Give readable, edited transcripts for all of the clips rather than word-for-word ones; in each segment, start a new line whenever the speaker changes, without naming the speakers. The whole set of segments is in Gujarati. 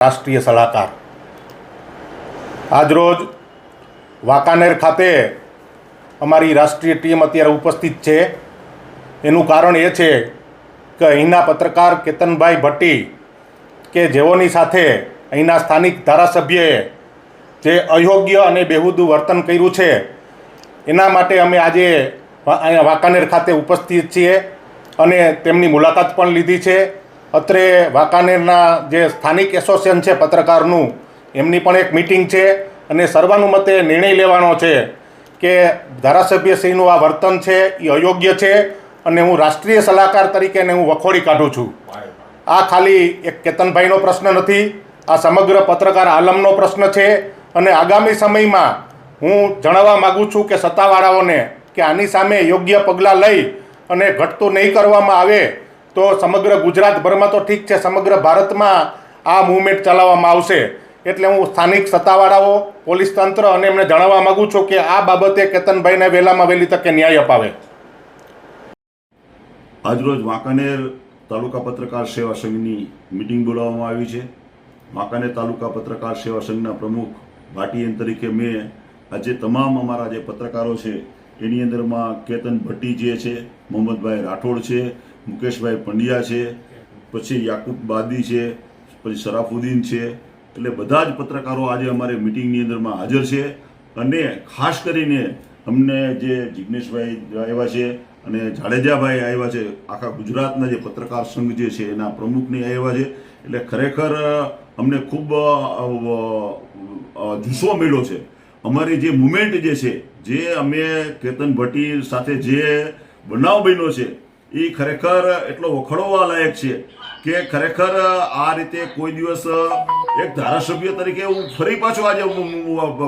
રાષ્ટ્રીય સલાહકાર આજરોજ વાંકાનેર ખાતે અમારી રાષ્ટ્રીય ટીમ અત્યારે ઉપસ્થિત છે। એનું કારણ એ છે કે અહીંના પત્રકાર કેતનભાઈ ભટ્ટી કે જેઓની સાથે અહીંના સ્થાનિક ધારાસભ્યએ જે અયોગ્ય અને બેહુદું વર્તન કર્યું છે એના માટે અમે આજે અહીંયા વાંકાનેર ખાતે ઉપસ્થિત છીએ અને તેમની મુલાકાત પણ લીધી છે। અત્રે વાંકાનેરના જે સ્થાનિક એસોસિએશન છે પત્રકારનું એમની પણ એક મિટિંગ છે અને સર્વાનુમતે નિર્ણય લેવાનો છે કે ધારાસભ્યશ્રીનું આ વર્તન છે એ અયોગ્ય છે અને હું રાષ્ટ્રીય સલાહકાર તરીકે હું વખોડી કાઢું છું। આ ખાલી એક કેતનભાઈનો પ્રશ્ન નથી, આ સમગ્ર પત્રકાર આલમનો પ્રશ્ન છે અને આગામી સમયમાં હું જણાવવા માગું છું કે સત્તાવાળાઓને કે આની સામે યોગ્ય પગલાં લઈ અને ઘટતું નહીં કરવામાં આવે તો સમગ્ર ગુજરાતભરમાં તો ઠીક છે, સમગ્ર ભારતમાં આ મૂવમેન્ટ ચલાવવામાં આવશે। એટલે હું સ્થાનિક સત્તાવાળાઓ, પોલીસ તંત્ર અને એમને જણાવવા માગું છું કે આ બાબતે કેતનભાઈને વહેલામાં વહેલી તકે ન્યાય અપાવે।
આજરોજ વાંકાનેર તાલુકા પત્રકાર સેવા સંઘની મિટિંગ બોલાવવામાં આવી છે। વાંકાનેર તાલુકા પત્રકાર સેવા સંઘના પ્રમુખ ભાટીએન તરીકે મેં આજે તમામ અમારા જે પત્રકારો છે એની અંદરમાં કેતન ભટ્ટી જે છે, મોહમ્મદભાઈ રાઠોડ છે, મુકેશભાઈ પંડ્યા છે, પછી યાકુબ બાદી છે, પછી શરાફુદ્દીન છે, એટલે બધા જ પત્રકારો આજે અમારે મિટિંગની અંદરમાં હાજર છે। અને ખાસ કરીને અમને જે જિગ્નેશભાઈ આવ્યા છે અને જાડેજાભાઈ આવ્યા છે, આખા ગુજરાતના જે પત્રકાર સંઘ જે છે એના પ્રમુખને આવ્યા છે, એટલે ખરેખર અમને ખૂબ જુસ્સો મળ્યો છે। અમારી જે મુવમેન્ટ જે છે, જે અમે કેતન ભટ્ટી સાથે જે બનાવ બન્યો છે એ ખરેખર એટલો વખોડવા લાયક છે કે ખરેખર આ રીતે કોઈ દિવસ એક ધારાસભ્ય તરીકે હું ફરી પાછો આજે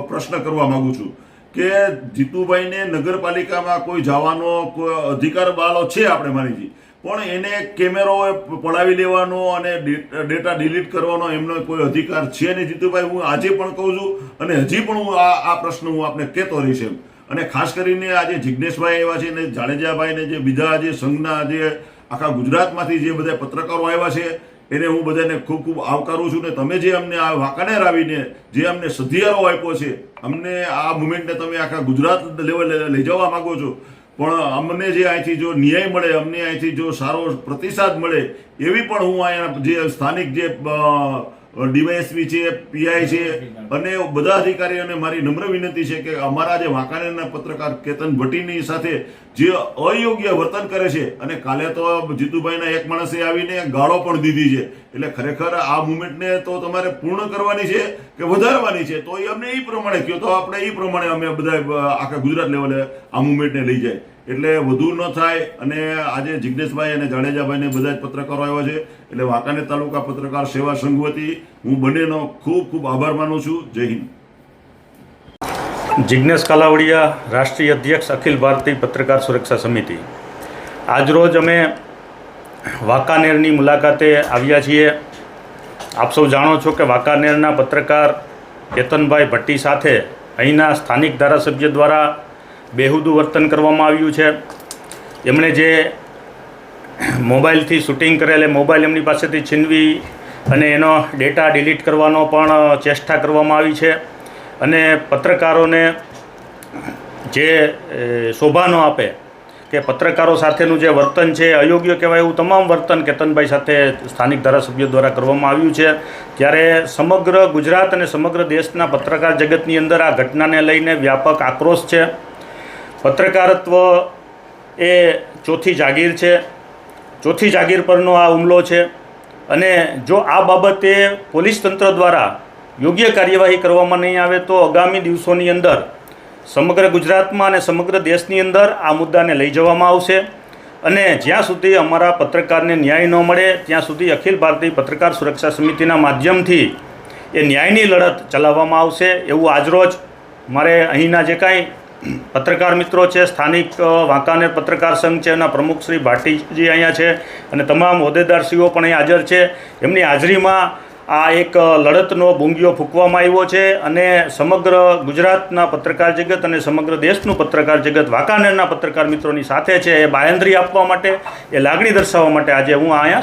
પ્રશ્ન કરવા માંગુ છું કે જીતુભાઈને નગરપાલિકામાં કોઈ જવાનો કોઈ અધિકાર વાળો છે આપણે માનીએ, પણ એને કેમેરો પડાવી લેવાનો અને ડેટા ડિલીટ કરવાનો એમનો કોઈ અધિકાર છે નહીં જીતુભાઈ। હું આજે પણ કહું છું અને હજી પણ હું આ પ્રશ્ન હું આપને કહેતો રહીશ એમ। અને ખાસ કરીને આજે જિગ્નેશભાઈ આવ્યા છે ને જાડેજાભાઈ ને જે બીજા જે સંઘના જે આખા ગુજરાતમાંથી જે બધા પત્રકારો આવ્યા છે એને હું બધાને ખૂબ ખૂબ આવકારું છું। ને તમે જે અમને આ વાંકાનેર આવીને જે અમને સધિયારો આપ્યો છે, અમને આ મુવમેન્ટને તમે આખા ગુજરાત લેવલે લઈ જવા માંગો છો, પણ અમને જે અહીંથી જો ન્યાય મળે, અમને અહીંથી જો સારો પ્રતિસાદ મળે એવી પણ હું અહીંયા જે સ્થાનિક જે ડીવાયએસપી છે, પીઆઈ છે અને બધા અધિકારીઓને મારી નમ્ર વિનંતી છે કે અમારા જે વાંકાનેરના પત્રકાર કેતન ભટ્ટીની સાથે જે અયોગ્ય વર્તન કરે છે, અને કાલે તો જીતુભાઈના એક માણસે આવીને ગાળો પણ દીધી છે, એટલે ખરેખર આ મુવમેન્ટને તો તમારે પૂર્ણ કરવાની છે કે વધારવાની છે, તો એ અમને એ પ્રમાણે કહો તો આપણે એ પ્રમાણે અમે બધા આખા ગુજરાત લેવલે આ મુવમેન્ટને લઈ જાય, એટલે વધુ ન થાય। અને આજે જિગ્નેશભાઈ અને જાડેજાભાઈને બધા જ પત્રકારો આવ્યા છે, એટલે વાંકાનેર તાલુકા પત્રકાર સેવા સંઘ વતી હું બંનેનો ખૂબ ખૂબ આભાર માનું છું। જય હિન્દ।
જિગ્નેશ કાલાવડિયા, રાષ્ટ્રીય અધ્યક્ષ અખિલ ભારતીય પત્રકાર સુરક્ષા સમિતિ। આજરોજ અમે વાંકાનેરની મુલાકાતે આવ્યા છીએ। આપ સૌ જાણો છો કે વાંકાનેરના પત્રકાર કેતનભાઈ ભટ્ટી સાથે અહીંના સ્થાનિક ધારાસભ્ય દ્વારા બેહુદું વર્તન કરવામાં આવ્યું છે। એમણે જે મોબાઈલથી શૂટિંગ કરેલ મોબાઈલ એમની પાસેથી છીનવી અને એનો ડેટા ડિલીટ કરવાનો પણ ચેષ્ટા કરવામાં આવી છે અને પત્રકારોને જે શોભા ન આપે કે પત્રકારો સાથેનું જે વર્તન છે અયોગ્ય કહેવાય એવું તમામ વર્તન કેતનભાઈ સાથે સ્થાનિક ધારાસભ્યો દ્વારા કરવામાં આવ્યું છે। ત્યારે સમગ્ર ગુજરાત અને સમગ્ર દેશના પત્રકાર જગતની અંદર આ ઘટનાને લઈને વ્યાપક આક્રોશ છે। પત્રકારત્વ એ ચોથી જાગીર છે, ચોથી જાગીર પરનો આ હુમલો છે અને જો આ બાબતે પોલીસ તંત્ર દ્વારા યોગ્ય કાર્યવાહી કરવામાં નહીં આવે તો આગામી દિવસોની અંદર સમગ્ર ગુજરાતમાં અને સમગ્ર દેશની અંદર આ મુદ્દાને લઈ જવામાં આવશે અને જ્યાં સુધી અમારા પત્રકારને ન્યાય ન મળે ત્યાં સુધી અખિલ ભારતીય પત્રકાર સુરક્ષા સમિતિના માધ્યમથી એ ન્યાયની લડત ચલાવવામાં આવશે એવું આજરોજ મારે અહીંના જે કાંઈ પત્રકાર મિત્રો છે, સ્થાનિક વાંકાનેર પત્રકાર સંઘ છે, એના પ્રમુખ શ્રી ભાટીજી અહીંયા છે અને તમામ હોદ્દેદારશ્રીઓ પણ અહીં હાજર છે। એમની હાજરીમાં આ એક લડતનો ભૂંગિયો ફૂંકવામાં આવ્યો છે અને સમગ્ર ગુજરાતના પત્રકાર જગત અને સમગ્ર દેશનું પત્રકાર જગત વાંકાનેરના પત્રકાર મિત્રોની સાથે છે। એ બાંહેધરી આપવા માટે, એ લાગણી દર્શાવવા માટે આજે હું અહીંયા